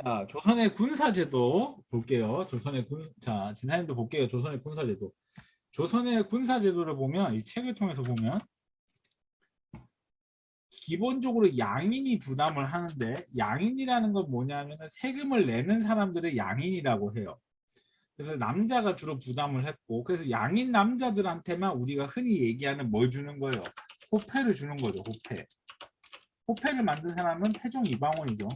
자, 조선의 군사제도 볼게요. 자, 진사님도 볼게요. 조선의 군사제도. 조선의 군사제도를 보면, 이 책을 통해서 보면, 기본적으로 양인이 부담을 하는데, 양인이라는 건 뭐냐면 세금을 내는 사람들을 양인이라고 해요. 그래서 남자가 주로 부담을 했고, 그래서 양인 남자들한테만 우리가 흔히 얘기하는 뭘 주는 거예요? 호패를 주는 거죠, 호패. 호패를 만든 사람은 태종 이방원이죠.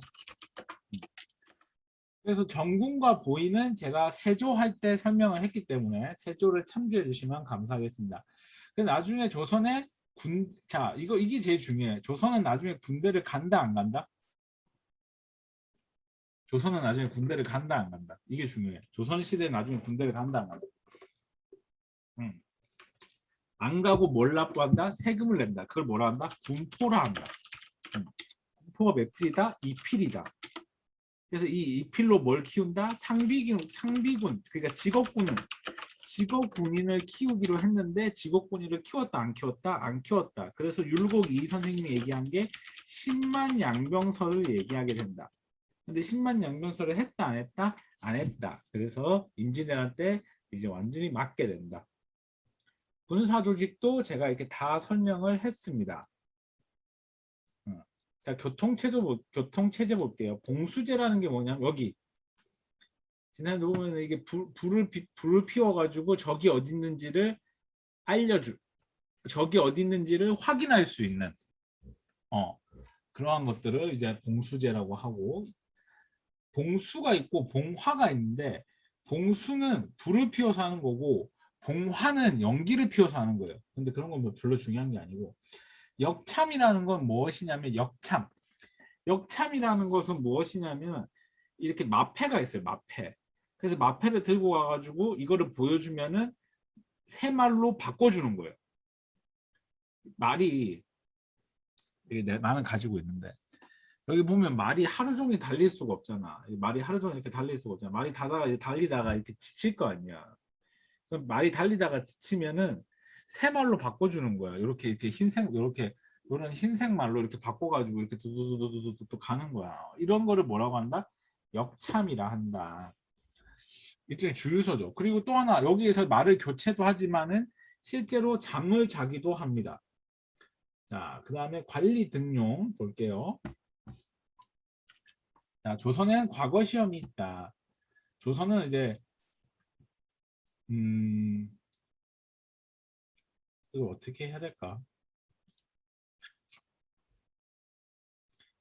그래서 정군과 보이는 제가 세조할 때 설명을 했기 때문에 세조를 참조해 주시면 감사하겠습니다. 나중에 조선의 자, 이게 제일 중요해요. 조선은 나중에 군대를 간다, 안 간다? 조선은 나중에 군대를 간다, 안 간다? 이게 중요해요. 조선시대에 나중에 군대를 간다, 안 간다? 음. 안 가고 뭘 납부한다? 세금을 낸다. 그걸 뭐라 한다? 군포라 한다. 군포가 몇 필이다? 2필이다. 그래서 이 2필로 뭘 키운다? 상비군, 그러니까 직업군인을 키우기로 했는데 직업군인을 키웠다, 안 키웠다? 안 키웠다. 그래서 율곡 이 선생님이 얘기한 게 10만 양병설을 얘기하게 된다. 근데 10만 양병설을 했다, 안 했다? 안 했다. 그래서 임진왜란 때 이제 완전히 맞게 된다. 군사조직도 제가 이렇게 다 설명을 했습니다. 자, 교통체제 볼게요. 봉수제라는 게 뭐냐면 여기 지난해 보면 이게 불을 피워가지고 적이 어디 있는지를 적이 어디 있는지를 확인할 수 있는 그러한 것들을 이제 봉수제라고 하고, 봉수가 있고 봉화가 있는데 봉수는 불을 피워서 하는 거고 봉화는 연기를 피워서 하는 거예요. 근데 그런 건 뭐 별로 중요한 게 아니고, 역참이라는 건 무엇이냐면 역참이라는 것은 무엇이냐면 이렇게 마패가 있어요. 마패. 그래서 마패를 들고 와가지고 이거를 보여주면은 새 말로 바꿔주는 거예요. 말이 나는 가지고 있는데 여기 보면 말이 하루 종일 달릴 수가 없잖아. 말이 하루 종일 이렇게 달릴 수가 없잖아. 말이 달리다가 이렇게 지칠 거 아니야. 그럼 말이 달리다가 지치면은 새 말로 바꿔주는 거야. 이렇게 흰색 이런 흰색 말로 이렇게 바꿔가지고 이렇게 두두두두두두 가는 거야. 이런 거를 뭐라고 한다? 역참이라 한다. 일종의 주유소죠. 그리고 또 하나, 여기에서 말을 교체도 하지만은 실제로 잠을 자기도 합니다. 자, 그 다음에 관리 등용 볼게요. 자, 조선에는 과거 시험이 있다. 조선은 이제 이걸 어떻게 해야 될까?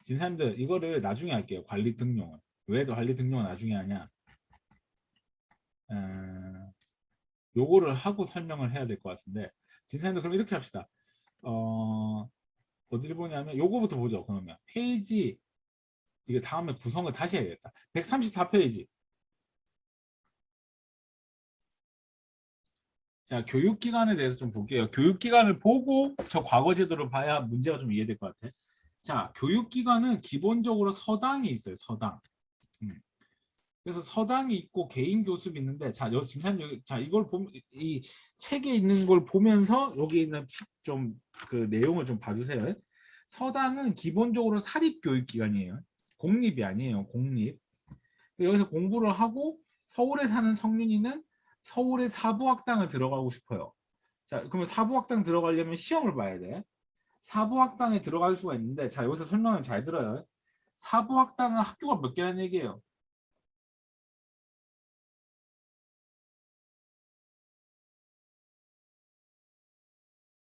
진사님들 이거를 나중에 할게요. 관리 등용을. 왜 관리 등용을 나중에 하냐? 요거를 하고 설명을 해야 될 것 같은데, 진사님들 그럼 이렇게 합시다. 어디를 보냐면 요거부터 보죠. 그러면 페이지, 이게 다음에 구성을 다시 해야겠다. 134페이지. 자, 교육기관에 대해서 좀 볼게요. 교육기관을 보고 저 과거 제도를 봐야 문제가 좀 이해될 것 같아. 자, 교육기관은 기본적으로 서당이 있어요. 서당. 그래서 서당이 있고 개인 교습이 있는데, 자, 여기 진사님, 자, 이걸 보면 이 책에 있는 걸 보면서 여기 있는 좀 그 내용을 좀 봐주세요. 서당은 기본적으로 사립교육기관이에요. 공립이 아니에요. 공립. 여기서 공부를 하고 서울에 사는 성윤이는 서울의 사부학당을 들어가고 싶어요. 자, 그러면 사부학당 들어가려면 시험을 봐야 돼. 사부학당에 들어갈 수가 있는데, 자, 여기서 설명을 잘 들어요. 사부학당은 학교가 몇 개라는 얘기예요.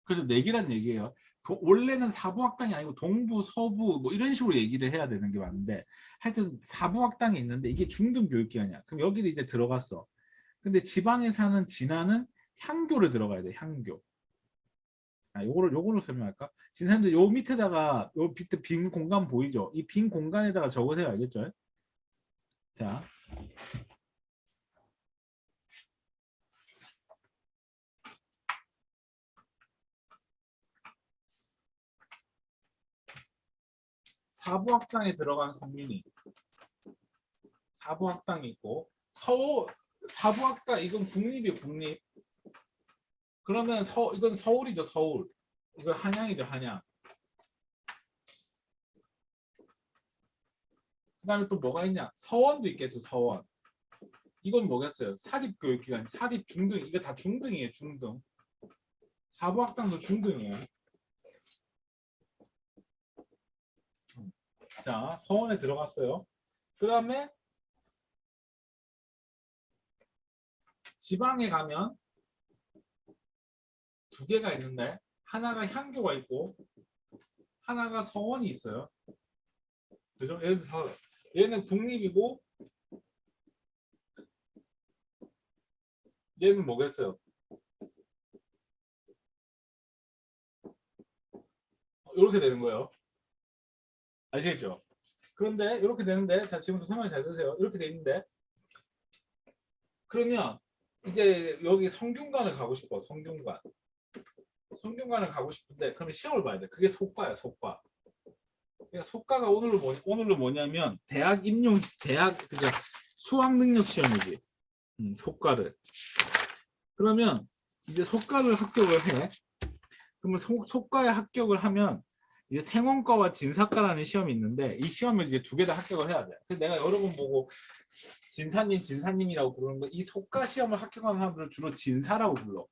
그래서 네 개란 얘기예요. 원래는 사부학당이 아니고 동부, 서부 뭐 이런 식으로 얘기를 해야 되는 게 맞는데, 하여튼 사부학당이 있는데 이게 중등교육기관이야. 그럼 여기를 이제 들어갔어. 근데 지방에 사는 진아는 향교를 들어가야 돼. 향교. 요거를 설명할까? 진사님들 요 밑에다가 요 밑에 빈 공간 보이죠? 이 빈 공간에다가 적으세요. 알겠죠? 자, 사부학당에 들어간 성민이, 사부학당이 있고, 사부학당 이건 국립이에요. 국립. 그러면 이건 서울이죠. 서울. 이거 한양이죠. 한양. 그다음에 또 뭐가 있냐? 서원도 있겠죠. 서원. 이건 뭐겠어요? 사립교육기관, 사립 중등. 이거 다 중등이에요. 중등. 사부학당도 중등이에요. 자, 서원에 들어갔어요. 그 다음에 지방에 가면 두 개가 있는데 하나가 향교가 있고 하나가 서원이 있어요. 그죠? 얘는 국립이고 얘는 뭐겠어요? 이렇게 되는 거예요. 아시겠죠? 그런데 이렇게 되는데 자 지금부터 설명 잘 들으세요. 이렇게 돼 있는데 그러면 이제 여기 성균관을 가고 싶어. 성균관. 성균관을 가고 싶은데 그러면 시험을 봐야 돼. 그게 속과야, 속과. 그러니까 속과가 오늘로 뭐냐면 대학 임용 대학 그러니까 수학 능력 시험이지. 속과를. 그러면 이제 속과를 합격을 해. 그러면 속과에 합격을 하면 이제 생원과와 진사과라는 시험이 있는데 이 시험을 이제 두 개 다 합격을 해야 돼. 그래서 내가 여러 번 보고 진사님이라고 부르는 거 이 속과 시험을 합격하는 사람들을 주로 진사라고 불러.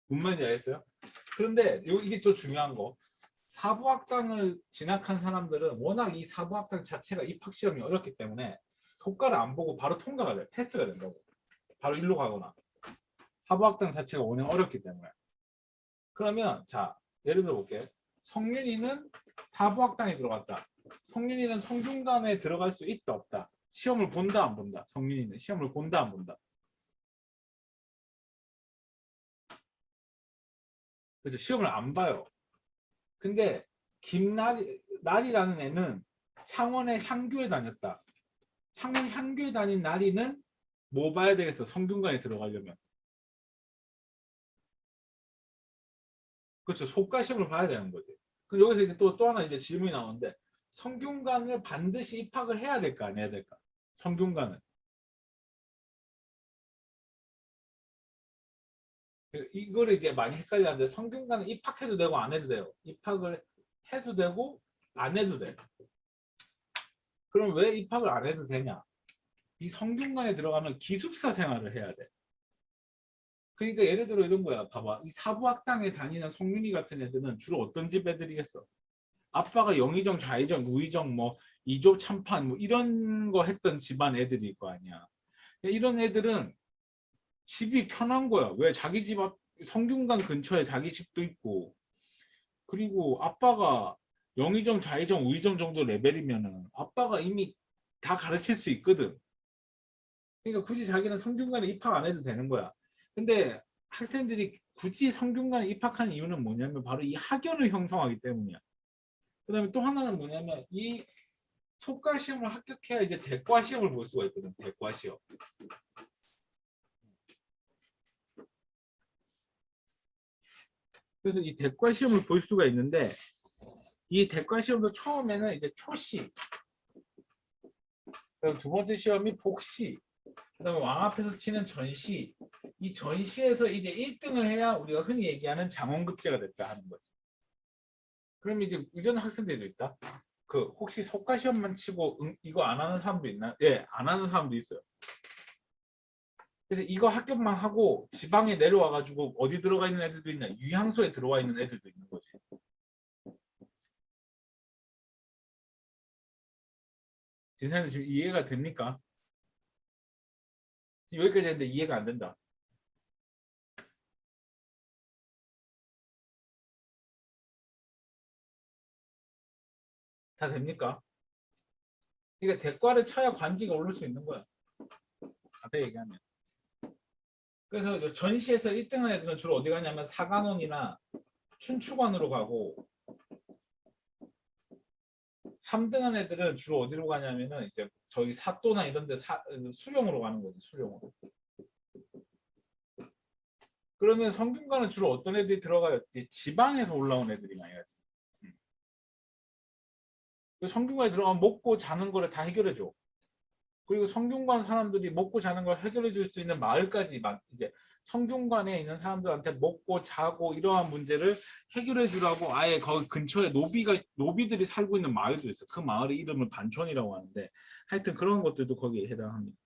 뭔 말인지 알겠어요? 그런데 이게 또 중요한 거. 사부학당을 진학한 사람들은 워낙 이 사부학당 자체가 입학 시험이 어렵기 때문에 속과를 안 보고 바로 통과가 돼. 패스가 된다고. 바로 일로 가거나. 사부학당 자체가 워낙 어렵기 때문에. 그러면 자 예를 들어 볼게. 성윤이는 사부학당에 들어갔다. 성윤이는 성균관에 들어갈 수 있다 없다. 시험을 본다 안 본다. 성윤이는 시험을 본다 안 본다. 그렇죠. 시험을 안 봐요. 근데 날이라는 애는 창원의 향교에 다녔다. 창원 향교에 다닌 날이는 뭐 봐야 되겠어? 성균관에 들어가려면. 그렇죠. 속과 시험을 봐야 되는 거지. 그럼 여기서 이제 또 하나 이제 질문이 나오는데 성균관을 반드시 입학을 해야 될까 안 해야 될까? 성균관은. 이거를 이제 많이 헷갈리는데 성균관은 입학해도 되고 안 해도 돼요. 입학을 해도 되고 안 해도 돼. 그럼 왜 입학을 안 해도 되냐? 이 성균관에 들어가면 기숙사 생활을 해야 돼. 그러니까 예를 들어 이런 거야. 봐봐. 이 사부학당에 다니는 성윤이 같은 애들은 주로 어떤 집 애들이겠어? 아빠가 영의정, 좌의정, 우의정, 뭐 이조 참판 뭐 이런 거 했던 집안 애들일 거 아니야. 이런 애들은 집이 편한 거야. 왜? 자기 집 앞 성균관 근처에 자기 집도 있고 그리고 아빠가 영의정, 좌의정, 우의정 정도 레벨이면은 아빠가 이미 다 가르칠 수 있거든. 그러니까 굳이 자기는 성균관에 입학 안 해도 되는 거야. 근데 학생들이 굳이 성균관에 입학한 이유는 뭐냐면 바로 이 학연을 형성하기 때문이야. 그다음에 또 하나는 뭐냐면 이 속과 시험을 합격해야 이제 대과 시험을 볼 수가 있거든. 대과 시험. 그래서 이 대과 시험을 볼 수가 있는데 이 대과 시험도 처음에는 이제 초시, 그리고 두 번째 시험이 복시, 그다음에 왕 앞에서 치는 전시. 이 전시에서 이제 1등을 해야 우리가 흔히 얘기하는 장원급제가 됐다 하는 거지. 그럼 이제 이런 학생들도 있다. 그 혹시 속과 시험만 치고 이거 안 하는 사람도 있나? 예, 안 하는 사람도 있어요. 그래서 이거 합격만 하고 지방에 내려와 가지고 어디 들어가 있는 애들도 있나? 유향소에 들어와 있는 애들도 있는 거지. 진사님 지금 이해가 됩니까? 여기까지 했는데 이해가 안 된다. 다 됩니까? 그러니까 대과를 쳐야 관지가 오를 수 있는 거야. 가다 얘기하면. 그래서 전시에서 1등한 애들은 주로 어디 가냐면 사관원이나 춘추관으로 가고 3등한 애들은 주로 어디로 가냐면은 이제 저희 사또나 이런 데 수령으로 가는 거지. 수령으로. 그러면 성균관은 주로 어떤 애들이 들어가요? 지방에서 올라온 애들이 많이 가지. 성균관에 들어가면 먹고 자는 거를 다 해결해 줘. 그리고 성균관 사람들이 먹고 자는 걸 해결해 줄 수 있는 마을까지 막 이제 성균관에 있는 사람들한테 먹고 자고 이러한 문제를 해결해 주라고 아예 거기 근처에 노비들이 살고 있는 마을도 있어요. 그 마을의 이름을 반촌이라고 하는데 하여튼 그런 것들도 거기에 해당합니다.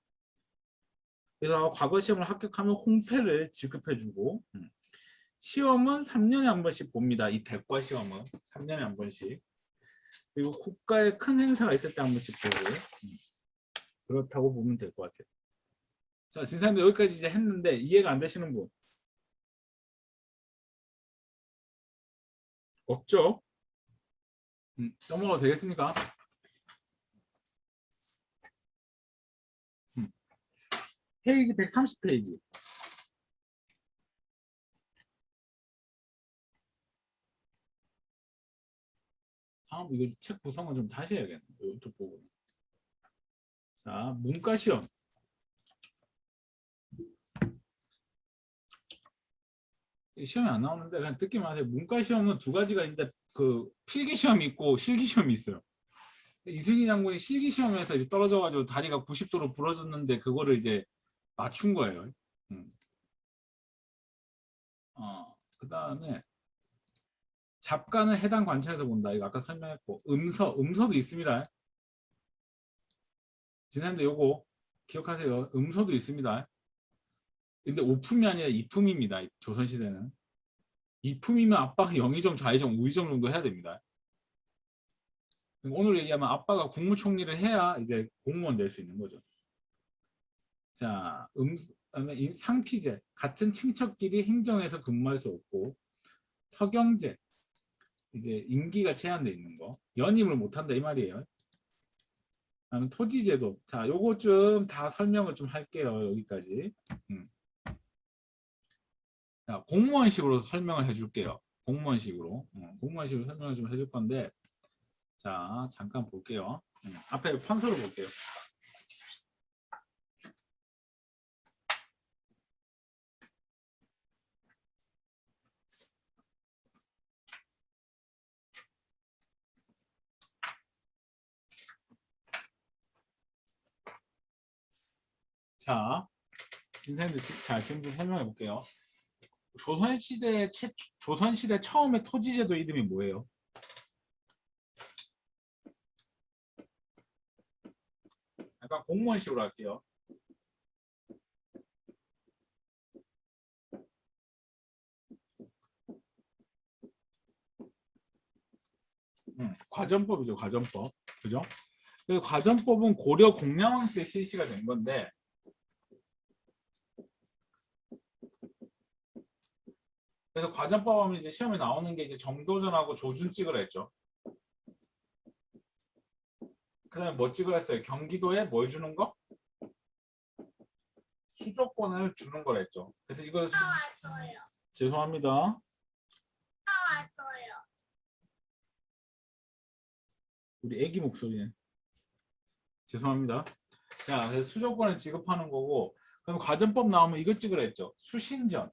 그래서 과거 시험을 합격하면 홍패를 지급해 주고 시험은 3년에 한 번씩 봅니다. 이 대과 시험은 3년에 한 번씩. 그리고 국가의 큰 행사가 있을 때 한 번씩 보고 그렇다고 보면 될 것 같아요. 자, 진사님들 여기까지 이제 했는데 이해가 안 되시는 분 없죠? 넘어가도 되겠습니까? 페이지 130페이지. 다음 이거 책 구성은 좀 다시 해야겠네. 이쪽 부분. 자, 문과 시험. 시험이 안 나오는데 그냥 듣기만 하세요. 문과 시험은 두 가지가 있는데 그 필기 시험이 있고 실기 시험이 있어요. 이순신 장군이 실기 시험에서 이제 떨어져가지고 다리가 90도로 부러졌는데 그거를 이제 맞춘 거예요. 그다음에 잡간을 해당 관찰에서 본다. 이거 아까 설명했고 음서도 있습니다. 지난번에 요거 기억하세요. 음서도 있습니다. 근데 오품이 아니라 이품입니다. 조선시대는. 이품이면 아빠가 영의정, 좌의정, 우의정 정도 해야 됩니다. 오늘 얘기하면 아빠가 국무총리를 해야 이제 공무원 될 수 있는 거죠. 자, 상피제. 같은 친척끼리 행정에서 근무할 수 없고 서경제. 이제 임기가 제한돼 있는 거. 연임을 못한다 이 말이에요. 다음 토지제도. 자, 요거 좀 다 설명을 좀 할게요. 여기까지. 자, 공무원식으로 설명을 해줄게요. 공무원식으로. 공무원식으로 설명을 좀 해줄 건데, 자, 잠깐 볼게요. 앞에 판서로 볼게요. 자, 지금부터 설명해 볼게요. 조선시대 처음에 토지제도 이름이 뭐예요? 약간 공무원식으로 할게요. 과전법이죠, 과전법. 그죠? 그 과전법은 고려 공양왕 때 실시가 된 건데, 그래서 과전법 하면 이제 시험에 나오는 게 이제 정도전하고 조준 찍으라 했죠. 그 다음에 뭐 찍으라 했어요? 경기도에 뭘 주는 거? 수조권을 주는 거라 했죠. 그래서 이걸 죄송합니다. 우리 애기 목소리네. 죄송합니다. 자, 그래서 수조권을 지급하는 거고, 그럼 과전법 나오면 이거 찍으라 했죠. 수신전,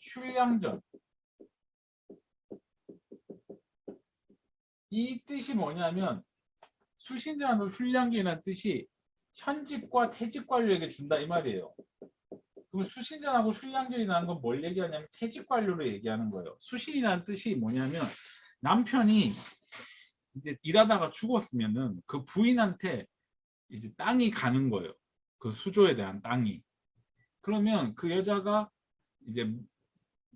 휴양전. 이 뜻이 뭐냐면 수신전하고 휴양전이라는 뜻이 현직과 퇴직 관료에게 준다 이 말이에요. 그럼 수신전하고 휴양전이라는 건 뭘 얘기하냐면 퇴직 관료를 얘기하는 거예요. 수신이라는 뜻이 뭐냐면 남편이 이제 일하다가 죽었으면은 그 부인한테 이제 땅이 가는 거예요. 그 수조에 대한 땅이. 그러면 그 여자가 이제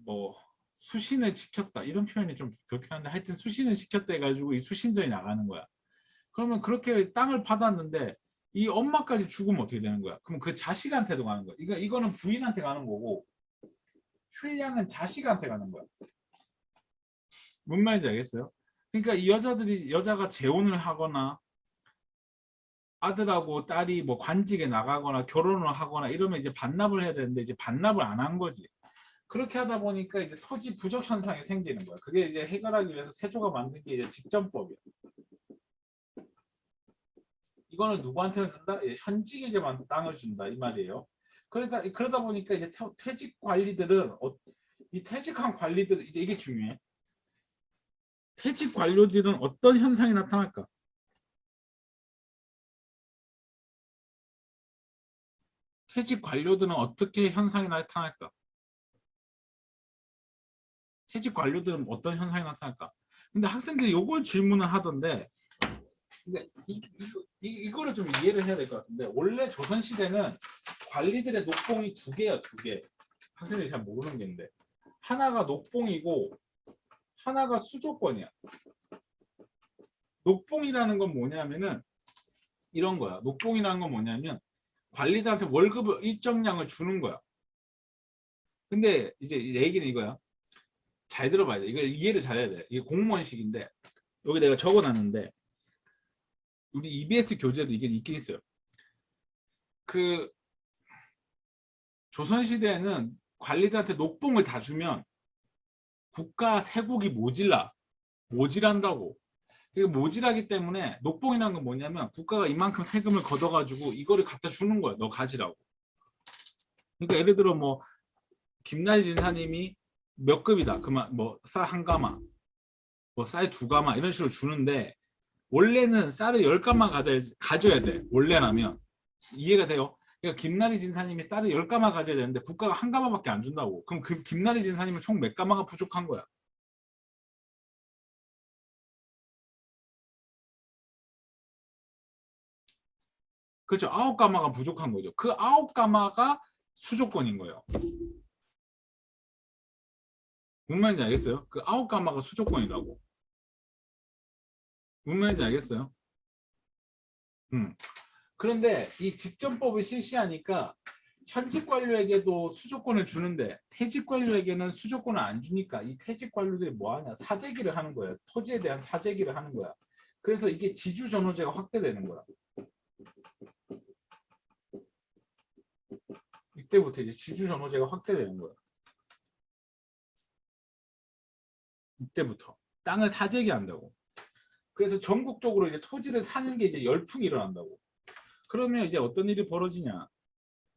뭐 수신을 지켰다 이런 표현이 좀 그렇긴 한데 하여튼 수신을 지켰다 해가지고 이 수신전이 나가는 거야. 그러면 그렇게 땅을 받았는데 이 엄마까지 죽으면 어떻게 되는 거야? 그럼 그 자식한테도 가는 거야. 이거는 부인한테 가는 거고 슐량은 자식한테 가는 거야. 뭔 말인지 알겠어요? 그러니까 이 여자가 재혼을 하거나 아들하고 딸이 뭐 관직에 나가거나 결혼을 하거나 이러면 이제 반납을 해야 되는데 이제 반납을 안 한 거지. 그렇게 하다 보니까 이제 토지 부족 현상이 생기는 거야. 그게 이제 해결하기 위해서 세조가 만든 게 이제 직전법이야. 이거는 누구한테는 준다? 현직에게만 땅을 준다 이 말이에요. 그러다 보니까 이제 퇴직 관리들은 이 퇴직한 관리들 이제 이게 중요해. 퇴직 관료들은 어떤 현상이 나타날까? 퇴직 관료들은 어떻게 현상이 나타날까? 퇴직 관료들은 어떤 현상이 나타날까? 근데 학생들이 요걸 질문을 하던데, 근데 이거를 좀 이해를 해야 될 것 같은데, 원래 조선시대는 관리들의 녹봉이 두 개야, 두 개. 학생들이 잘 모르는 게 있는데, 하나가 녹봉이고 하나가 수조권이야. 녹봉이라는 건 뭐냐면은 이런 거야. 녹봉이라는 건 뭐냐면 관리들한테 월급을 일정량을 주는 거야. 근데 이제 얘기는 이거야. 잘 들어봐야 돼. 이거 이해를 잘해야 돼. 이게 공무원식인데 여기 내가 적어놨는데 우리 EBS 교재도 이게 있긴 있어요. 그 조선시대에는 관리들한테 녹봉을 다 주면 국가 세곡이 모질한다고. 이게 모질하기 때문에 녹봉이라는 건 뭐냐면 국가가 이만큼 세금을 걷어가지고 이거를 갖다 주는 거야. 너 가지라고. 그러니까 예를 들어 뭐 김나리 진사님이 몇 급이다. 그만 뭐 쌀 한 가마, 뭐 쌀 두 가마 이런 식으로 주는데 원래는 쌀을 10가마 가져야 돼. 원래라면 이해가 돼요. 그러니까 김나리 진사님이 쌀을 10가마 가져야 되는데 국가가 한 가마밖에 안 준다고. 그럼 그 김나리 진사님은 총 몇 가마가 부족한 거야? 그렇죠. 9가마가 부족한 거죠. 그 9가마가 수조권인 거예요. 무슨 말인지 알겠어요? 그 9가마가 수조권이라고. 무슨 말인지 알겠어요? 음. 그런데 이 직전법을 실시하니까 현직 관료에게도 수조권을 주는데 퇴직 관료에게는 수조권을 안 주니까 이 퇴직 관료들이 뭐 하냐? 사재기를 하는 거예요. 토지에 대한 사재기를 하는 거야. 그래서 이게 지주전호제가 확대되는 거야. 이때부터 이제 지주전호제가 확대되는 거야. 이때부터 땅을 사재기 한다고. 그래서 전국적으로 이제 토지를 사는 게 이제 열풍이 일어난다고. 그러면 이제 어떤 일이 벌어지냐?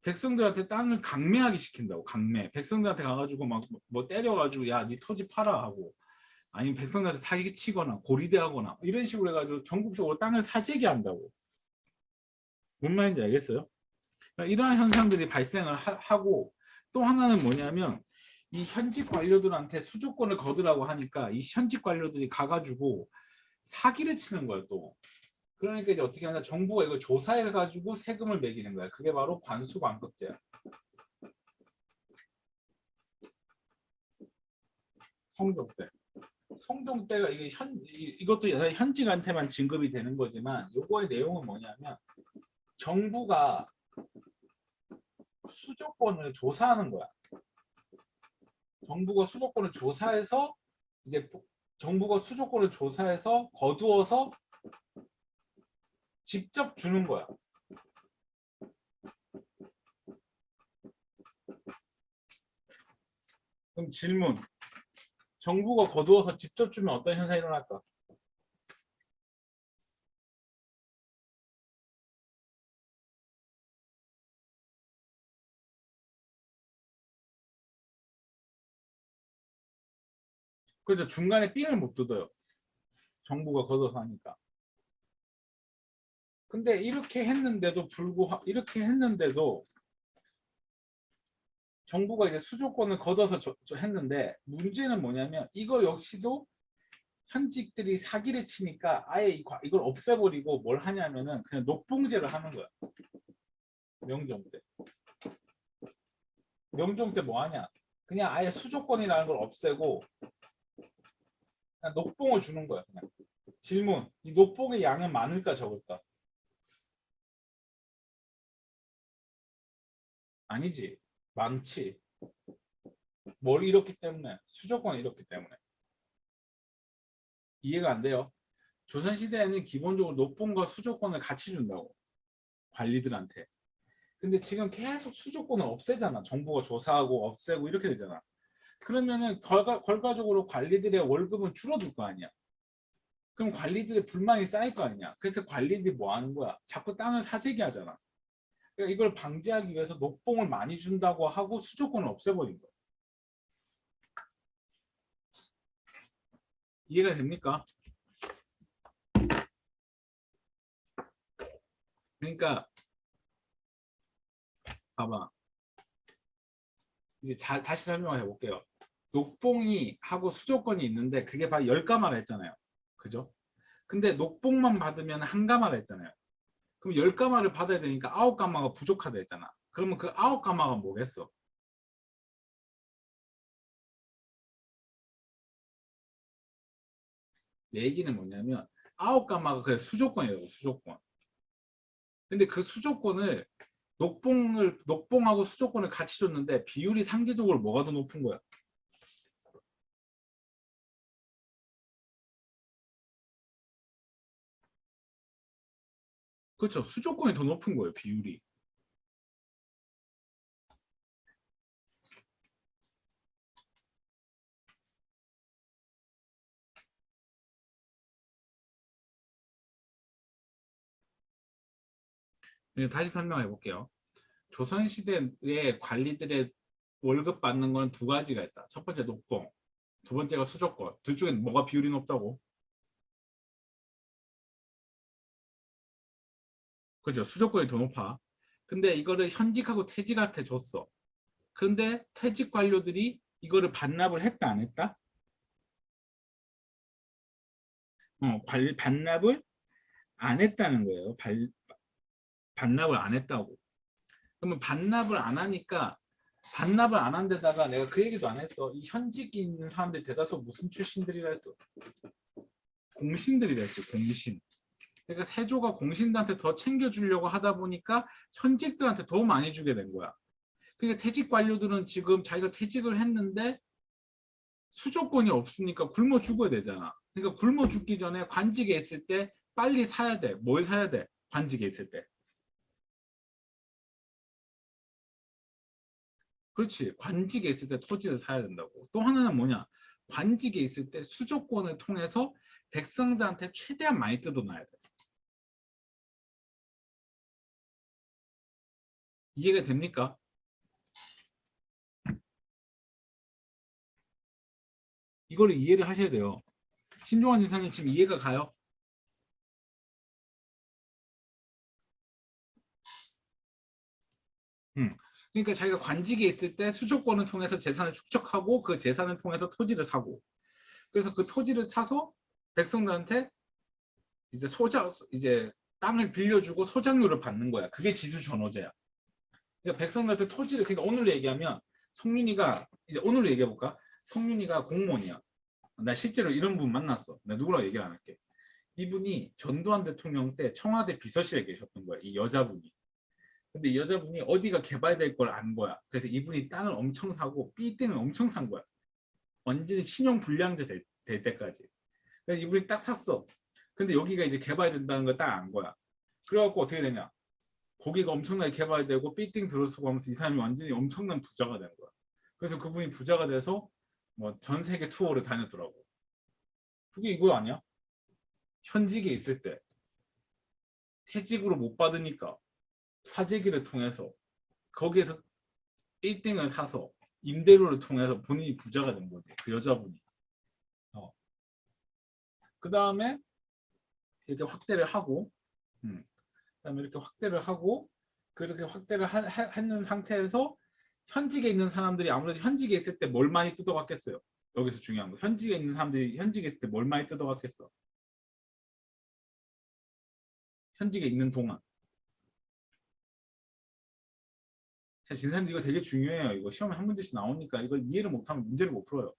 백성들한테 땅을 강매하게 시킨다고. 강매. 백성들한테 가가지고 막 뭐 때려가지고 야, 네 토지 팔아 하고 아니면 백성들한테 사기치거나 고리대하거나 이런 식으로 해가지고 전국적으로 땅을 사재기 한다고. 뭔 말인지 알겠어요? 그러니까 이러한 현상들이 발생을 하고 또 하나는 뭐냐면 이 현직 관료들한테 수조권을 거두라고 하니까 이 현직 관료들이 가가지고 사기를 치는 거예요 또. 그러니까 이제 어떻게 하냐 정부가 이걸 조사해가지고 세금을 매기는 거야. 그게 바로 관수관급제야. 성종 때. 성종 때가 이게 이것도 현직한테만 진급이 되는 거지만 요거의 내용은 뭐냐면 정부가 수조권을 조사하는 거야. 정부가 수조권을 조사해서 이제 정부가 수조권을 조사해서 거두어서 직접 주는 거야. 그럼 질문. 정부가 거두어서 직접 주면 어떤 현상이 일어날까? 그래서 중간에 삥을 못 뜯어요. 정부가 걷어서 하니까. 근데 이렇게 했는데도 정부가 이제 수조권을 걷어서 했는데 문제는 뭐냐면 이거 역시도 현직들이 사기를 치니까 아예 이걸 없애버리고 뭘 하냐면은 그냥 녹봉제를 하는 거야. 명종 때. 명종 때 뭐 하냐? 그냥 아예 수조권이라는 걸 없애고 그냥 녹봉을 주는 거야. 그냥. 질문. 이 녹봉의 양은 많을까 적을까? 아니지. 많지. 뭘 잃었기 때문에. 수조권을 잃었기 때문에. 이해가 안 돼요. 조선시대에는 기본적으로 녹봉과 수조권을 같이 준다고. 관리들한테. 근데 지금 계속 수조권을 없애잖아. 정부가 조사하고 없애고 이렇게 되잖아. 그러면은 결과적으로 관리들의 월급은 줄어들 거 아니야. 그럼 관리들의 불만이 쌓일 거 아니야. 그래서 관리들이 뭐 하는 거야? 자꾸 땅을 사재기 하잖아. 그러니까 이걸 방지하기 위해서 녹봉을 많이 준다고 하고 수조권을 없애버린 거야. 이해가 됩니까? 그러니까 봐봐. 이제 다시 설명을 해볼게요. 녹봉이 하고 수조건이 있는데 그게 바로 10가마라 했잖아요. 그죠? 근데 녹봉만 받으면 1가마라 했잖아요. 그럼 10가마를 받아야 되니까 9가마가 부족하다 했잖아. 그러면 그 9가마가 뭐겠어? 내 얘기는 뭐냐면 9가마가 그냥 수조건이라고, 수조건. 근데 그 수조건을 녹봉하고 수조건을 같이 줬는데 비율이 상대적으로 뭐가 더 높은 거야? 그렇죠. 수조건이 더 높은 거예요, 비율이. 다시 설명해 볼게요. 조선시대의 관리들의 월급 받는 거는 두 가지가 있다. 첫 번째 녹봉, 두 번째가 수조건. 둘 중에 뭐가 비율이 높다고? 그죠? 수조건이 더 높아. 근데 이거를 현직하고 퇴직한테 줬어. 그런데 퇴직 관료들이 이거를 반납을 했다, 안 했다? 반납을 안 했다는 거예요. 반납을 안 했다고. 그러면 반납을 안 하니까 반납을 안 한 데다가 내가 그 얘기도 안 했어. 이 현직에 있는 사람들이 대다수 무슨 출신들이라 했어? 공신들이라 했어. 공신. 그러니까 세조가 공신들한테 더 챙겨주려고 하다 보니까 현직들한테 더 많이 주게 된 거야. 그러니까 퇴직 관료들은 지금 자기가 퇴직을 했는데 수조건이 없으니까 굶어 죽어야 되잖아. 그러니까 굶어 죽기 전에 관직에 있을 때 빨리 사야 돼. 뭘 사야 돼? 관직에 있을 때. 그렇지. 관직에 있을 때 토지를 사야 된다고. 또 하나는 뭐냐? 관직에 있을 때 수조건을 통해서 백성들한테 최대한 많이 뜯어놔야 돼. 이해가 됩니까? 이거를 이해를 하셔야 돼요. 신종환 지사님 지금 이해가 가요? 음. 그러니까 자기가 관직에 있을 때 수조권을 통해서 재산을 축적하고 그 재산을 통해서 토지를 사고 그래서 그 토지를 사서 백성들한테 이제 땅을 빌려주고 소장료를 받는 거야. 그게 지주전호제야. 그러니까 백성들한테 토지를 그러니까 오늘로 얘기하면 성윤이가 이제 오늘로 얘기해 볼까? 성윤이가 공무원이야. 나 실제로 이런 분 만났어. 나 누구라고 얘기 안 할게. 이분이 전두환 대통령 때 청와대 비서실에 계셨던 거야. 이 여자분이. 근데 이 여자분이 어디가 개발될 걸 안 거야. 그래서 이분이 땅을 엄청 사고 삐띵을 엄청 산 거야. 완전히 신용 불량자 될 때까지. 그래서 이분이 딱 샀어. 근데 여기가 이제 개발된다는 걸 딱 안 거야. 그래갖고 어떻게 되냐. 거기가 엄청나게 개발되고 삐띵 들어서고 하면서 이 사람이 완전히 엄청난 부자가 된 거야. 그래서 그분이 부자가 돼서 뭐 전 세계 투어를 다녔더라고. 그게 이거 아니야? 현직에 있을 때 퇴직으로 못 받으니까 사재기를 통해서 거기에서 1등을 사서 임대료를 통해서 본인이 부자가 된 거지. 그 여자분이. 그 다음에 이렇게 확대를 하고 그다음에 이렇게 확대를 하고 그렇게 확대를 하는 상태에서 현직에 있는 사람들이 아무래도 현직에 있을 때 뭘 많이 뜯어갔겠어요. 여기서 중요한 거. 현직에 있는 사람들이 현직에 있을 때 뭘 많이 뜯어갔겠어. 현직에 있는 동안. 자, 진사님 이거 되게 중요해요. 이거 시험에 한 문제씩 나오니까 이걸 이해를 못하면 문제를 못 풀어요.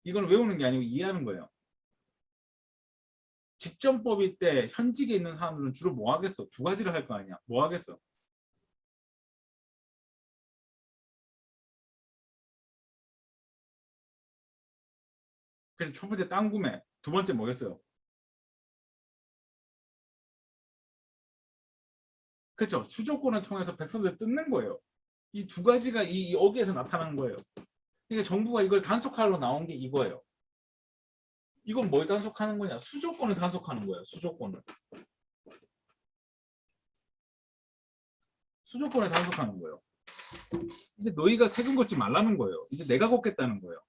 이건 외우는 게 아니고 이해하는 거예요. 직전법일 때 현직에 있는 사람들은 주로 뭐 하겠어? 두 가지를 할 거 아니야. 뭐 하겠어? 그래서 첫 번째 땅 구매, 두 번째 뭐겠어요? 그렇죠. 수조권을 통해서 백성들을 뜯는 거예요. 이 두 가지가 이 여기에서 나타나는 거예요. 그러니까 정부가 이걸 단속하러 나온 게 이거예요. 이건 뭘 단속하는 거냐? 수조권을 단속하는 거예요. 수조권을. 수조권을 단속하는 거예요. 이제 너희가 세금 걷지 말라는 거예요. 이제 내가 걷겠다는 거예요.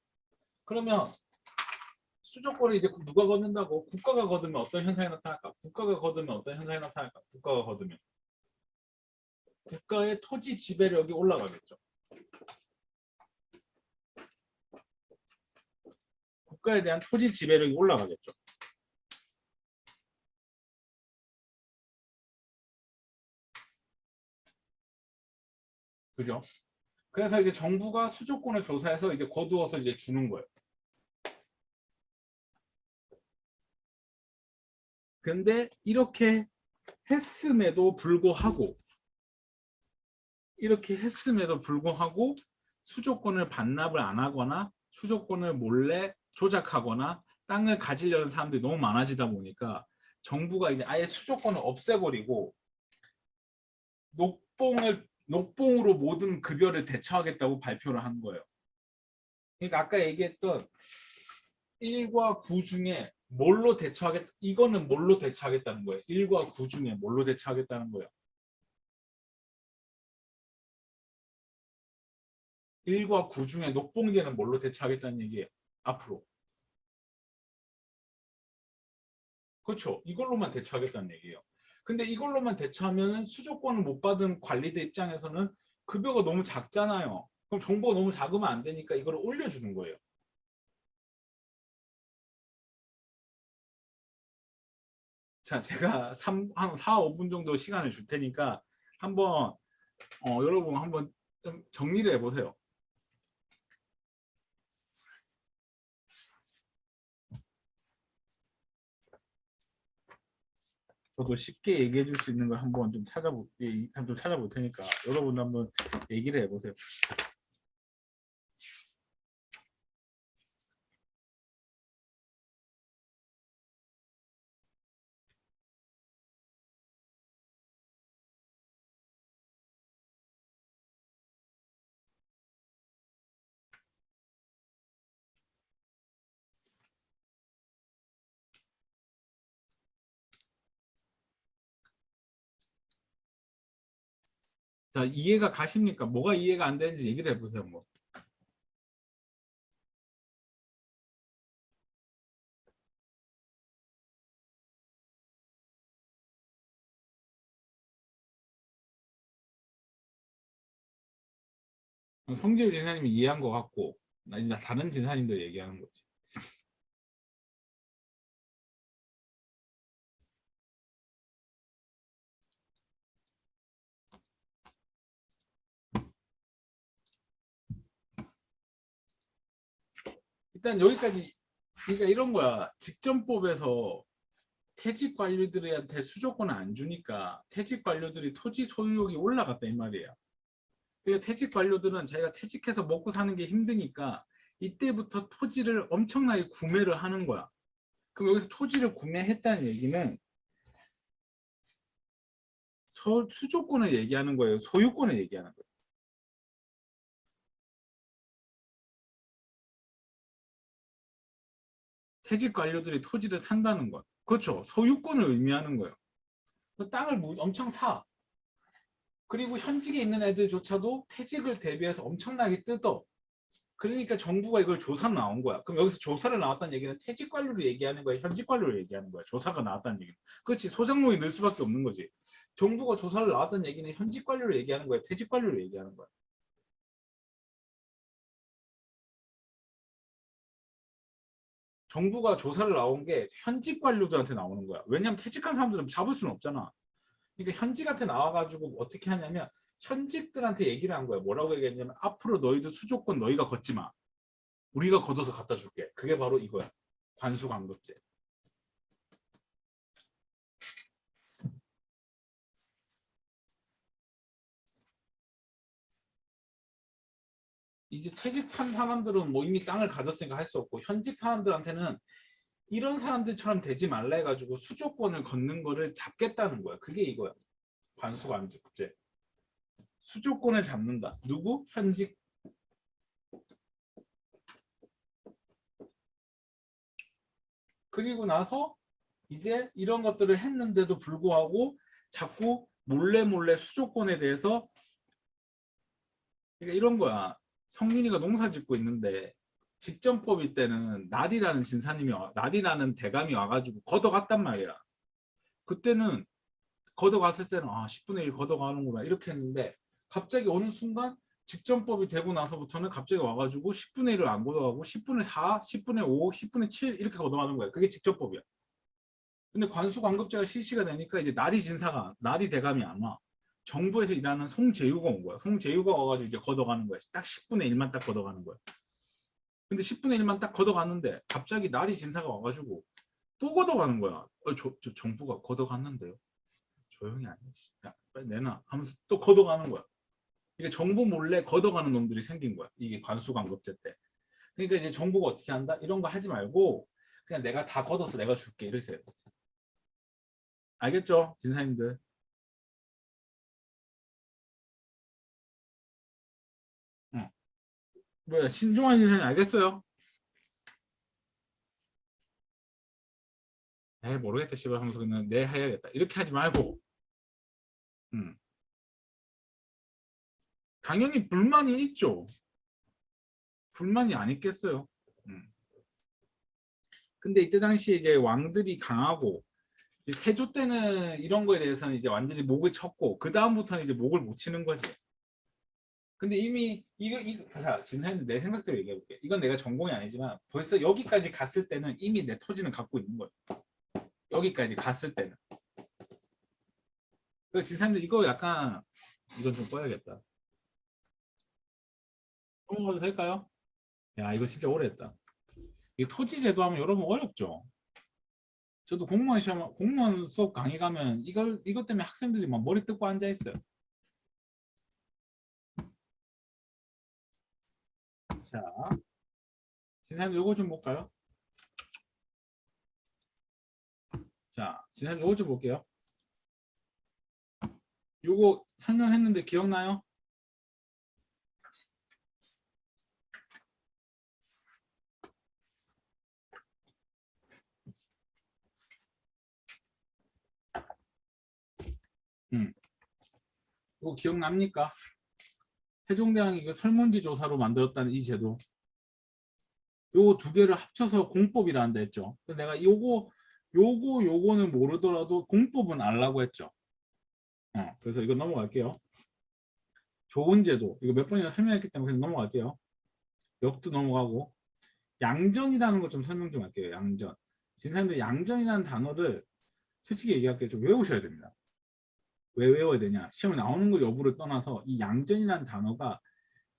그러면 수조권을 이제 누가 걷는다고? 국가가 걷으면 어떤 현상이 나타날까? 국가가 걷으면 어떤 현상이 나타날까? 국가가 걷으면. 국가의 토지 지배력이 올라가겠죠. 국가에 대한 토지 지배력이 올라가겠죠. 그죠? 그래서 이제 정부가 수조권을 조사해서 이제 거두어서 이제 주는 거예요. 근데 이렇게 했음에도 불구하고 수조권을 반납을 안 하거나 수조권을 몰래 조작하거나 땅을 가지려는 사람들이 너무 많아지다 보니까 정부가 이제 아예 수조권을 없애버리고 녹봉으로 모든 급여를 대처하겠다고 발표를 한 거예요. 그러니까 아까 얘기했던 1과 9 중에 뭘로 대처하겠다, 이거는 뭘로 대처하겠다는 거예요. 1과 9 중에 뭘로 대처하겠다는 거예요. 1과 9 중에 녹봉제는 뭘로 대처하겠다는 얘기예요. 앞으로. 그렇죠. 이걸로만 대처하겠다는 얘기예요. 근데 이걸로만 대처하면 수조권을 못 받은 관리들 입장에서는 급여가 너무 작잖아요. 그럼 정보가 너무 작으면 안 되니까 이걸 올려주는 거예요. 자, 제가 한 4, 5분 정도 시간을 줄 테니까 한번 여러분 한번 좀 정리를 해보세요. 저도 쉽게 얘기해 줄 수 있는 걸 한번 좀 찾아볼 테니까 여러분 한번 얘기를 해보세요. 자, 이해가 가십니까? 뭐가 이해가 안 되는지 얘기를 해보세요. 뭐. 성지우 지사님이 이해한 것 같고 나 다른 지사님도 얘기하는 거지. 일단 여기까지. 그러니까 이런 거야. 직전법에서 퇴직 관료들한테 수조권을 안 주니까 퇴직 관료들이 토지 소유욕이 올라갔다 이 말이에요. 그러니까 퇴직 관료들은 자기가 퇴직해서 먹고 사는 게 힘드니까 이때부터 토지를 엄청나게 구매를 하는 거야. 그럼 여기서 토지를 구매했다는 얘기는 수조권을 얘기하는 거예요. 소유권을 얘기하는 거예요. 퇴직 관료들이 토지를 산다는 것. 그렇죠. 소유권을 의미하는 거예요. 그 땅을 엄청 사. 그리고 현직에 있는 애들조차도 퇴직을 대비해서 엄청나게 뜯어. 그러니까 정부가 이걸 조사 나온 거야. 그럼 여기서 조사를 나왔다는 얘기는 퇴직 관료를 얘기하는 거야, 현직 관료를 얘기하는 거야. 조사가 나왔다는 얘기는. 그렇지. 소장농이 늘 수밖에 없는 거지. 정부가 조사를 나왔다는 얘기는 현직 관료를 얘기하는 거야, 퇴직 관료를 얘기하는 거야. 정부가 조사를 나온 게 현직 관료들한테 나오는 거야. 왜냐하면 퇴직한 사람들은 잡을 수는 없잖아. 그러니까 현직한테 나와가지고 어떻게 하냐면 현직들한테 얘기를 한 거야. 뭐라고 얘기했냐면 앞으로 너희들 수조권 너희가 걷지 마. 우리가 걷어서 갖다 줄게. 그게 바로 이거야. 관수광급제. 이제 퇴직한 사람들은 뭐 이미 땅을 가졌으니까 할 수 없고 현직 사람들한테는 이런 사람들처럼 되지 말라 해가지고 수조권을 걷는 거를 잡겠다는 거야. 그게 이거야. 관수광급제. 수조권을 잡는다. 누구? 현직. 그리고 나서 이제 이런 것들을 했는데도 불구하고 자꾸 몰래 수조권에 대해서, 그러니까 이런 거야. 성민이가 농사 짓고 있는데 직전법일 때는 날이라는 대감이 와가지고 걷어갔단 말이야. 그때는 걷어갔을 때는 10분의 1 걷어가는구나 이렇게 했는데 갑자기 어느 순간 직전법이 되고 나서부터는 갑자기 와가지고 10분의 1을 안 걷어가고 10분의 4, 10분의 5, 10분의 7 이렇게 걷어가는 거야. 그게 직전법이야. 근데 관수관급제가 실시가 되니까 이제 날이 대감이 안 와. 정부에서 일하는 송재유가 온 거야. 송재유가 와가지고 이제 걷어가는 거야. 딱 10분의 1만 딱 걷어가는 거야. 근데 10분의 1만 딱 걷어갔는데 갑자기 날이 진사가 와가지고 또 걷어가는 거야. 저 정부가 걷어갔는데요. 조용히 안 해. 야, 빨리 내놔 하면서 또 걷어가는 거야. 이게 정부 몰래 걷어가는 놈들이 생긴 거야. 이게 관수관급제 때. 그러니까 이제 정부가 어떻게 한다? 이런 거 하지 말고 그냥 내가 다 걷어서 내가 줄게 이렇게 돼. 알겠죠? 진사님들. 응. 뭐야 신중한 진사님 알겠어요? 에이 모르겠다 씨발 하면서 그냥 내 해야겠다 이렇게 하지 말고 음. 당연히 불만이 있죠. 불만이 안 있겠어요. 음. 근데 이때 당시에 이제 왕들이 강하고 세조 때는 이런 거에 대해서는 이제 완전히 목을 쳤고 그 다음부터는 이제 목을 못 치는 거지. 근데 이미 이거 자, 진사님 내 생각대로 얘기해 볼게. 이건 내가 전공이 아니지만 벌써 여기까지 갔을 때는 이미 내 토지는 갖고 있는 거야. 여기까지 갔을 때는. 그래서 진사님들 이거 약간 이건 좀 꺼야겠다. 넘어가도 될까요? 야 이거 진짜 오래 했다. 이 토지 제도하면 여러분 어렵죠. 저도 공무원 수업 강의 가면 이것 때문에 학생들이 막 머리 뜯고 앉아 있어요. 자, 진사님 요거 좀 볼까요? 자, 진사님 요거 좀 볼게요. 요거 설명했는데 기억나요? 이거 기억납니까? 세종대왕이 이거 설문지 조사로 만들었다는 이 제도. 요거 두 개를 합쳐서 공법이라 한다 했죠. 그래서 내가 요거는 모르더라도 공법은 알라고 했죠. 그래서 이거 넘어갈게요. 좋은 제도. 이거 몇 번이나 설명했기 때문에 그냥 넘어갈게요. 역도 넘어가고 양전이라는 거 좀 설명 좀 할게요. 양전. 진사님들 양전이라는 단어를 솔직히 얘기할게요. 좀 외우셔야 됩니다. 왜 외워야 되냐? 시험에 나오는 걸 여부를 떠나서 이 양전이라는 단어가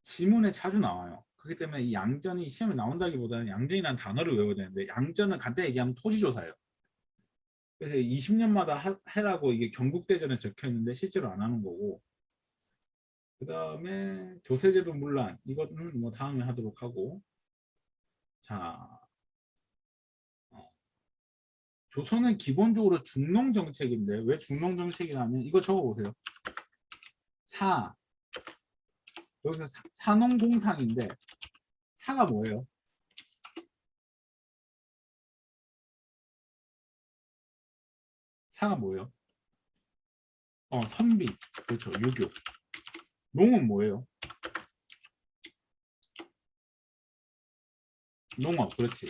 지문에 자주 나와요. 그렇기 때문에 이 양전이 시험에 나온다기보다는 양전이라는 단어를 외워야 되는데 양전은 간단히 얘기하면 토지조사예요. 그래서 20년마다 해라고 이게 경국대전에 적혀 있는데 실제로 안 하는 거고 그 다음에 조세제도 문란 이거는 뭐 다음에 하도록 하고 자 조선은 기본적으로 중농정책인데 왜 중농정책이라면 이거 적어보세요. 여기서 산농공상인데 사가 뭐예요? 사가 뭐예요? 선비 그렇죠 유교. 농은 뭐예요? 농업 그렇지.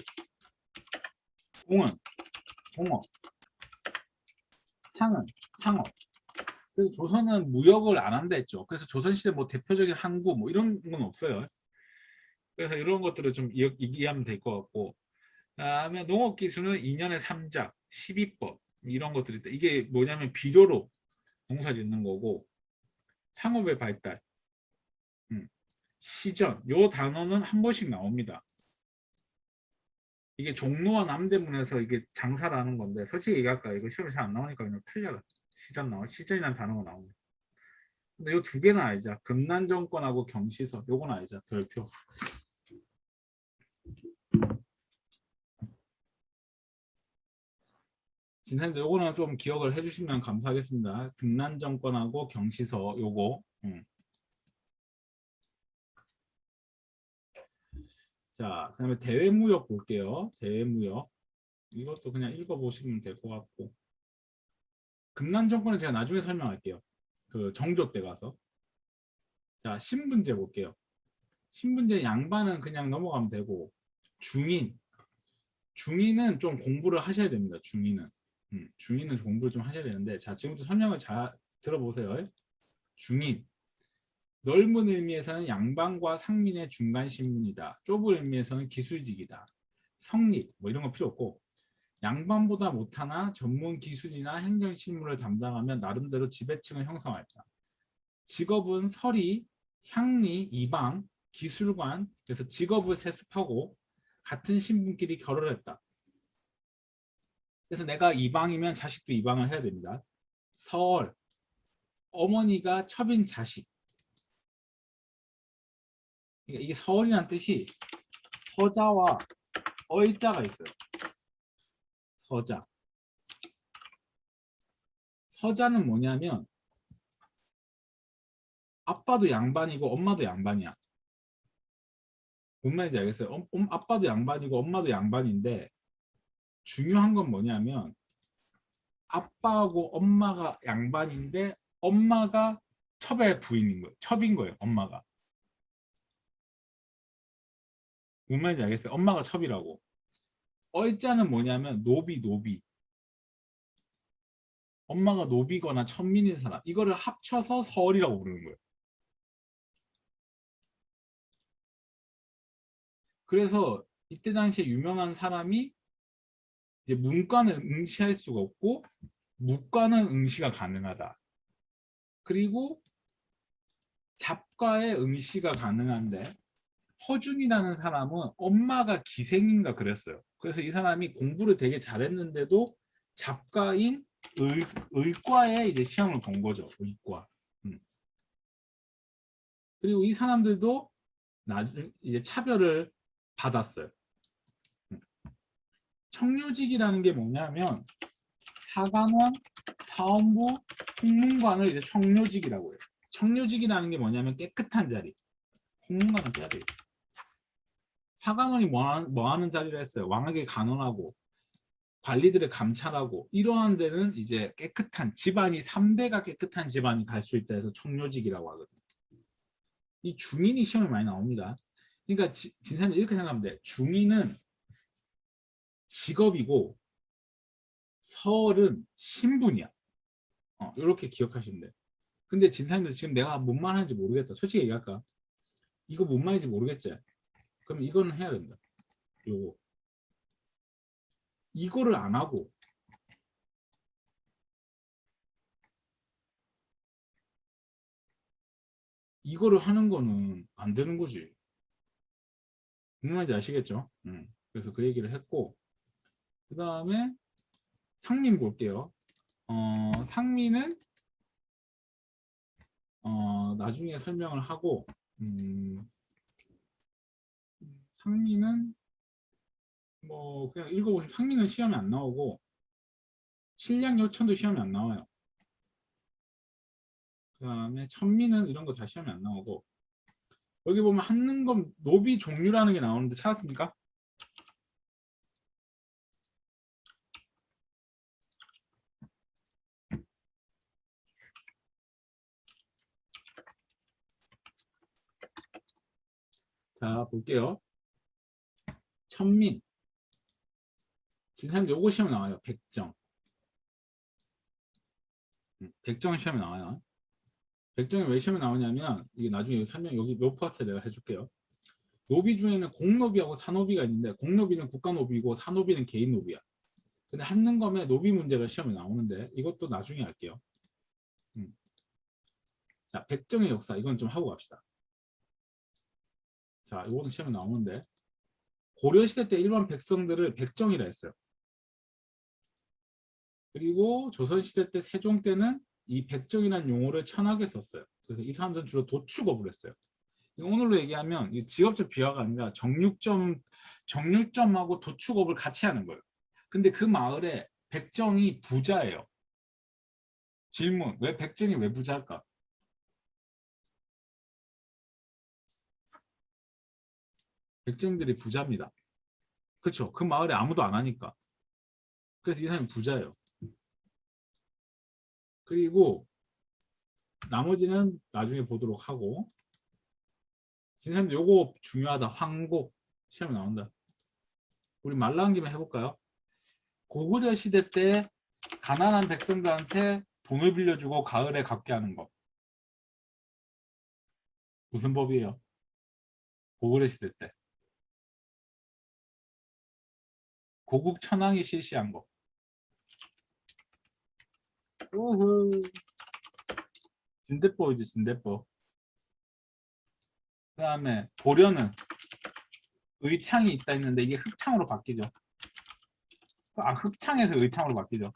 공은 공업. 상은 상업. 그래서 조선은 무역을 안 한다 했죠. 그래서 조선시대 뭐 대표적인 항구 뭐 이런 건 없어요. 그래서 이런 것들을 좀 이해하면 될 것 같고 그다음에 농업기술은 2년에 3작 12법 이런 것들이 있다. 이게 뭐냐면 비료로 농사 짓는 거고 상업의 발달 시전 요 단어는 한 번씩 나옵니다. 이게 종로와 남대문에서 이게 장사를 하는 건데 솔직히 얘기할까 이거 시험에 잘 안 나오니까 그냥 틀려라. 시전이라는 단어가 나옵니다. 근데 요 두 개는 알자. 금난정권하고 경시서 요건 알자. 별표. 진사님들 요거는 좀 기억을 해주시면 감사하겠습니다. 금난정권하고 경시서 요거. 자, 그다음에 대외무역 볼게요. 대외무역. 이것도 그냥 읽어보시면 될 것 같고. 금난정권은 제가 나중에 설명할게요. 그 정조 때 가서. 자, 신분제 볼게요. 신분제 양반은 그냥 넘어가면 되고 중인은 좀 공부를 하셔야 됩니다. 중인은. 중인은 공부를 좀 하셔야 되는데, 자, 지금부터 설명을 잘 들어보세요. 중인, 넓은 의미에서는 양반과 상민의 중간 신분이다. 좁은 의미에서는 기술직이다. 성립, 뭐 이런 거 필요 없고, 양반보다 못하나 전문 기술이나 행정 실무를 담당하면 나름대로 지배층을 형성했다. 직업은 서리, 향리, 이방, 기술관, 그래서 직업을 세습하고 같은 신분끼리 결혼했다. 그래서 내가 이방이면 자식도 이방을 해야 됩니다. 설, 어머니가 첩인 자식. 그러니까 이게 설이라는 뜻이 서자와 어의자가 있어요. 서자. 서자는 뭐냐면 아빠도 양반이고 엄마도 양반이야. 뭔 말인지 알겠어요? 아빠도 양반이고 엄마도 양반인데 중요한 건 뭐냐면 아빠하고 엄마가 양반인데 엄마가 첩의 부인인 거예요. 첩인 거예요. 엄마가. 뭔 말인지 알겠어요? 엄마가 첩이라고. 어이자는 뭐냐면 노비. 엄마가 노비거나 천민인 사람. 이거를 합쳐서 서얼이라고 부르는 거예요. 그래서 이때 당시에 유명한 사람이 이제 문과는 응시할 수가 없고 무과는 응시가 가능하다. 그리고 잡과의 응시가 가능한데 허준이라는 사람은 엄마가 기생인가 그랬어요. 그래서 이 사람이 공부를 되게 잘했는데도 잡과인 의과에 이제 시험을 본 거죠. 의과. 그리고 이 사람들도 나중에 이제 차별을 받았어요. 청료직이라는 게 뭐냐면 사관원, 사원부, 홍문관을 이제 청료직이라고 해요. 청료직이라는 게 뭐냐면 깨끗한 자리. 홍문관은 빼야 돼요. 사관원이 뭐 하는 자리를 했어요? 왕에게 간언하고 관리들을 감찰하고 이러한 데는 이제 깨끗한 집안이 3대가 깨끗한 집안이 갈 수 있다 해서 청료직이라고 하거든요. 이 중인이 시험에 많이 나옵니다. 그러니까 진사님 이렇게 생각하면 돼. 중인은 직업이고 서얼은 신분이야. 이렇게 기억하시면 돼. 근데 진사님도 지금 내가 뭔 말하는지 모르겠다. 솔직히 얘기할까? 이거 뭔 말인지 모르겠지? 그럼 이거는 해야 된다. 요거. 이거를 안 하고 이거를 하는 거는 안 되는 거지. 무슨 말인지 아시겠죠? 그래서 그 얘기를 했고 그 다음에 상민 볼게요. 상민은 나중에 설명을 하고 상민은 뭐 그냥 읽어보시면 상민은 시험에 안 나오고 신량 요천도 시험에 안 나와요. 그 다음에 천민은 이런 거 다 시험에 안 나오고 여기 보면 한능검 노비 종류라는 게 나오는데 찾았습니까? 자 볼게요. 천민 진사님 요거 시험에 나와요. 백정. 백정 시험에 나와요. 백정이 왜 시험에 나오냐면 이게 나중에 설명 여기 몇 파트 내가 해줄게요. 노비 중에는 공노비하고 사노비가 있는데 공노비는 국가노비고 사노비는 개인노비야. 근데 한능검에 노비 문제가 시험에 나오는데 이것도 나중에 할게요. 자, 백정의 역사 이건 좀 하고 갑시다. 자, 이거는 시험에 나오는데 고려시대 때 일반 백성들을 백정이라 했어요. 그리고 조선시대 때 세종 때는 이 백정이라는 용어를 천하게 썼어요. 그래서 이 사람들은 주로 도축업을 했어요. 오늘로 얘기하면 이 직업적 비하가 아니라 정육점하고 도축업을 같이 하는 거예요. 근데 그 마을에 백정이 부자예요. 질문, 왜 백정이 왜 부자일까? 백정들이 부자입니다. 그렇죠. 그 마을에 아무도 안 하니까. 그래서 이 사람이 부자예요. 그리고 나머지는 나중에 보도록 하고 진사님 요거 중요하다. 황곡 시험에 나온다. 우리 말 나온 김에 해볼까요? 고구려 시대 때 가난한 백성들한테 돈을 빌려주고 가을에 갚게 하는 거. 무슨 법이에요? 고구려 시대 때. 고국 천황이 실시한 거. 우후. 진대법이지, 진대법. 그 다음에 고려는 의창이 있다 했는데 이게 흑창으로 바뀌죠. 흑창에서 의창으로 바뀌죠.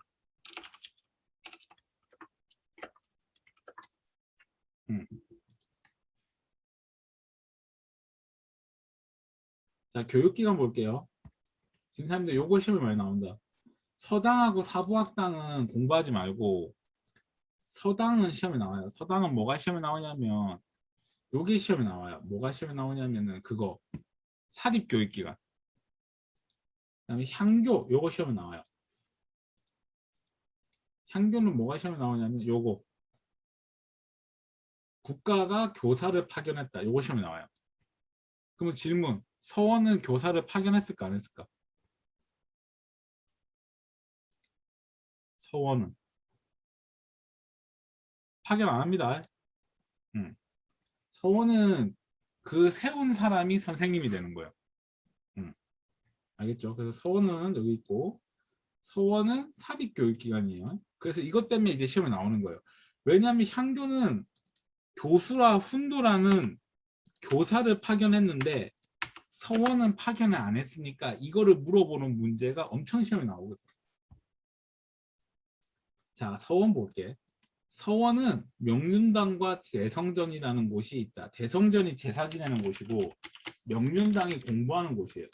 자, 교육기관 볼게요. 지금 사람들 요거 시험에 많이 나온다. 서당하고 사부학당은 공부하지 말고 서당은 시험에 나와요. 서당은 뭐가 시험에 나오냐면 요게 시험에 나와요. 뭐가 시험에 나오냐면은 그거 사립교육기관. 그다음에 향교 요거 시험에 나와요. 향교는 뭐가 시험에 나오냐면 요거 국가가 교사를 파견했다. 요거 시험에 나와요. 그러면 질문 서원은 교사를 파견했을까 안 했을까? 서원은 파견 안 합니다. 서원은 그 세운 사람이 선생님이 되는 거예요. 알겠죠? 그래서 서원은 여기 있고 서원은 사립교육기관이에요. 그래서 이것 때문에 이제 시험에 나오는 거예요. 왜냐하면 향교는 교수라 훈도라는 교사를 파견했는데 서원은 파견을 안 했으니까 이거를 물어보는 문제가 엄청 시험에 나오거든요. 자, 서원 볼게. 서원은 명륜당과 대성전이라는 곳이 있다. 대성전이 제사 지내는 곳이고 명륜당이 공부하는 곳이에요.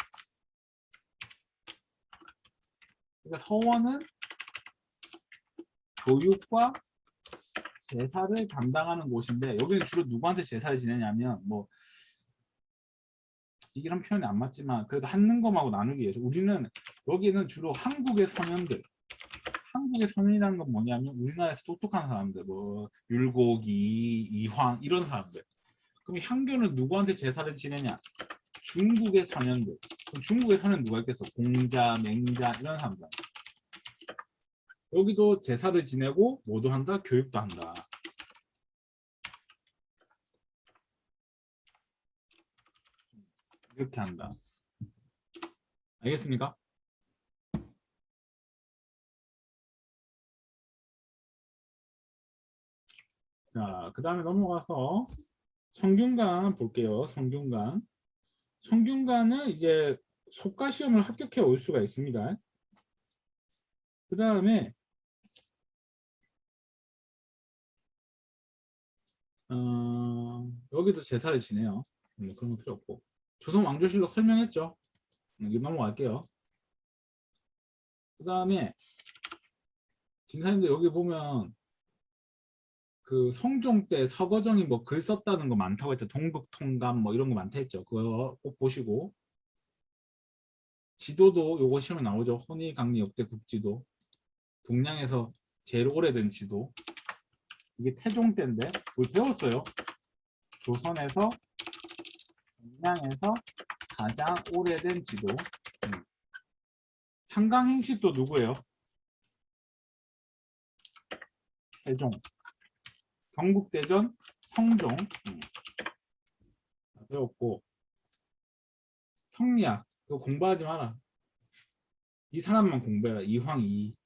그러니까 서원은 교육과 제사를 담당하는 곳인데 여기는 주로 누구한테 제사를 지내냐면 뭐 이런 표현이 안 맞지만 그래도 한능검하고 나누기 위해서 우리는 여기는 주로 한국의 서민들 한국의 서민이라는 건 뭐냐면 우리나라에서 똑똑한 사람들 뭐 율곡이 이황 이런 사람들 그럼 향교는 누구한테 제사를 지내냐 중국의 선현들 그럼 중국의 선현 누가 있겠어 공자 맹자 이런 사람들 여기도 제사를 지내고 뭐도 한다 교육도 한다 이렇게 한다 알겠습니까? 자, 그 다음에 넘어가서 성균관 볼게요. 성균관. 성균관은 이제 속가 시험을 합격해 올 수가 있습니다. 그 다음에 여기도 제사를 지내요. 그런 거 필요 없고. 조선 왕조실록 설명했죠. 이거 넘어갈게요. 그 다음에 진사님들 여기 보면 그 성종 때 서거정이 뭐 글 썼다는 거 많다고 했죠. 동북통감 뭐 이런 거 많다 했죠. 그거 꼭 보시고 지도도 요거 시험에 나오죠. 혼일강리 역대 국지도 동량에서 제일 오래된 지도 이게 태종 때인데 우리 배웠어요. 조선에서 동량에서 가장 오래된 지도 상강행시 또 누구예요? 태종 경국대전 성종 배웠고 성리학 그거 공부하지 마라. 이 사람만 공부해라. 이황이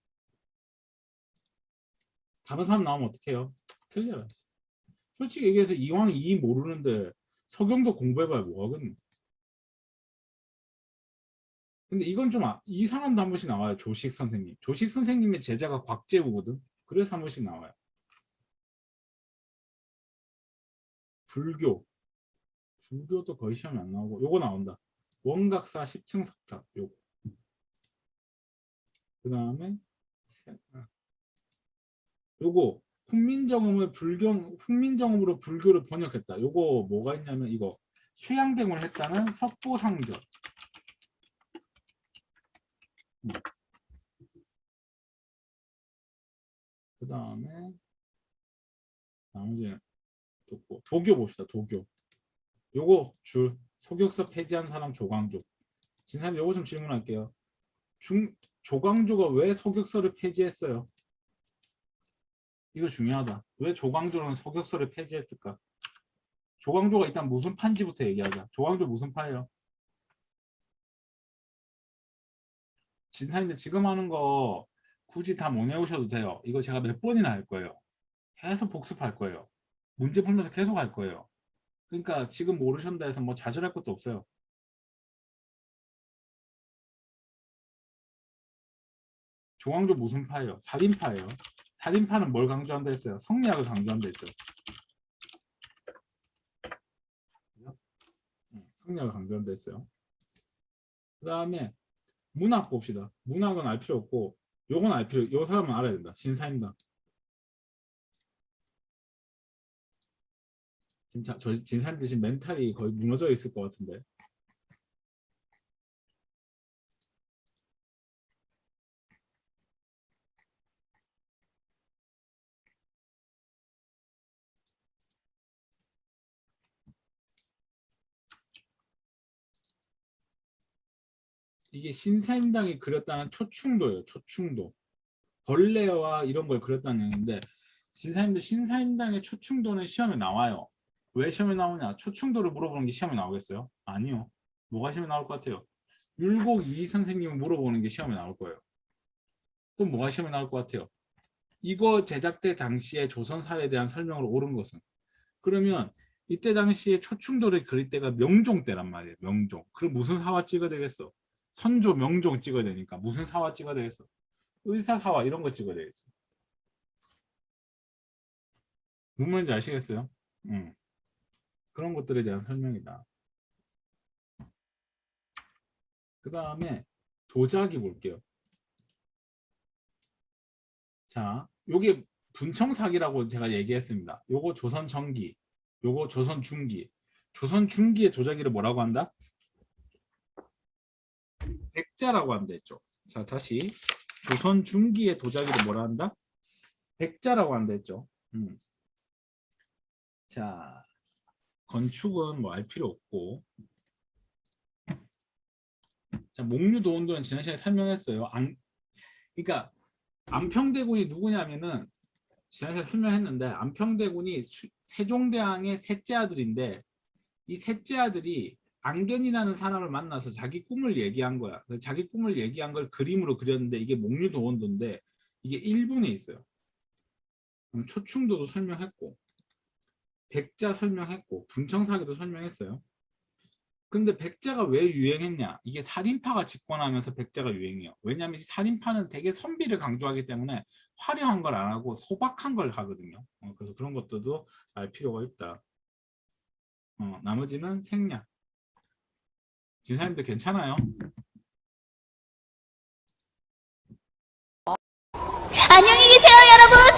다른 사람 나오면 어떡해요? 틀려라. 솔직히 얘기해서 이황이 모르는데 서경도 공부해봐야 뭐하겠노. 근데 이건 좀 이 사람도 한 번씩 나와요. 조식 선생님. 조식 선생님의 제자가 곽재우거든. 그래서 한 번씩 나와요. 불교. 불교도 거의 시험이 안 나오고 요거 나온다. 원각사 10층 석탑 요거. 그 다음에 요거 훈민정음으로 불교를 번역했다. 요거 뭐가 있냐면 이거 수양대문을 했다는 석보상전. 그 다음에 나머지 도교 봅시다. 도교. 요거 줄 소격서 폐지한 사람 조광조. 진사님 요거 좀 질문할게요. 조광조가 왜 소격서를 폐지했어요? 이거 중요하다. 왜 조광조는 소격서를 폐지했을까? 조광조가 일단 무슨 판지부터 얘기하자. 조광조 무슨 파예요? 진사님들 지금 하는 거 굳이 다 못 외우셔도 돼요. 이거 제가 몇 번이나 할 거예요. 계속 복습할 거예요. 문제 풀면서 계속 할 거예요. 그러니까 지금 모르셨다 해서 뭐 좌절할 것도 없어요. 조광조 무슨 파예요? 살인파예요. 살인파는 뭘 강조한다 했어요? 성리학을 강조한다 했어요. 성리학을 강조한다 했어요. 그 다음에 문학 봅시다. 문학은 알 필요 없고 요건 알 필요, 요 사람은 알아야 된다. 신사임당. 진짜 저 진사임당 지금 멘탈이 거의 무너져 있을 것 같은데. 이게 신사임당이 그렸다는 초충도예요. 초충도. 벌레와 이런 걸 그렸다는 얘기인데 신사임당의 초충도는 시험에 나와요. 왜 시험에 나오냐? 초충도를 물어보는 게 시험에 나오겠어요? 아니요. 뭐가 시험에 나올 것 같아요? 율곡 이 선생님을 물어보는 게 시험에 나올 거예요. 또 뭐가 시험에 나올 것 같아요? 이거 제작때 당시에 조선사회에 대한 설명을 옳은 것은? 그러면 이때 당시에 초충도를 그릴 때가 명종 때란 말이에요. 명종. 그럼 무슨 사화 찍어야 되겠어? 선조 명종 찍어야 되니까 무슨 사화 찍어야 되겠어? 의사사화 이런 거 찍어야 되겠어. 무슨 말인지 아시겠어요? 그런 것들에 대한 설명이다. 그 다음에 도자기 볼게요. 자, 요게 분청사기라고 제가 얘기했습니다. 요거 조선 전기, 요거 조선 중기. 조선 중기의 도자기를 뭐라고 한다? 백자라고 한다 했죠. 자, 다시 조선 중기의 도자기를 뭐라 한다? 백자라고 한다 했죠. 자, 건축은 뭐 알 필요 없고. 자, 목류도원도는 지난 시간에 설명했어요. 그러니까 안평대군이 누구냐면은 지난 시간에 설명했는데 안평대군이 세종대왕의 셋째 아들인데 이 셋째 아들이 안견이라는 사람을 만나서 자기 꿈을 얘기한 거야. 그래서 자기 꿈을 얘기한 걸 그림으로 그렸는데 이게 목류도원도인데 이게 일본에 있어요. 초충도도 설명했고 백자 설명했고 분청사기도 설명했어요. 근데 백자가 왜 유행했냐? 이게 살인파가 집권하면서 백자가 유행해요. 왜냐하면 살인파는 되게 선비를 강조하기 때문에 화려한 걸 안 하고 소박한 걸 하거든요. 그래서 그런 것들도 알 필요가 있다. 나머지는 생략. 진사님들 괜찮아요? 안녕히 계세요, 여러분.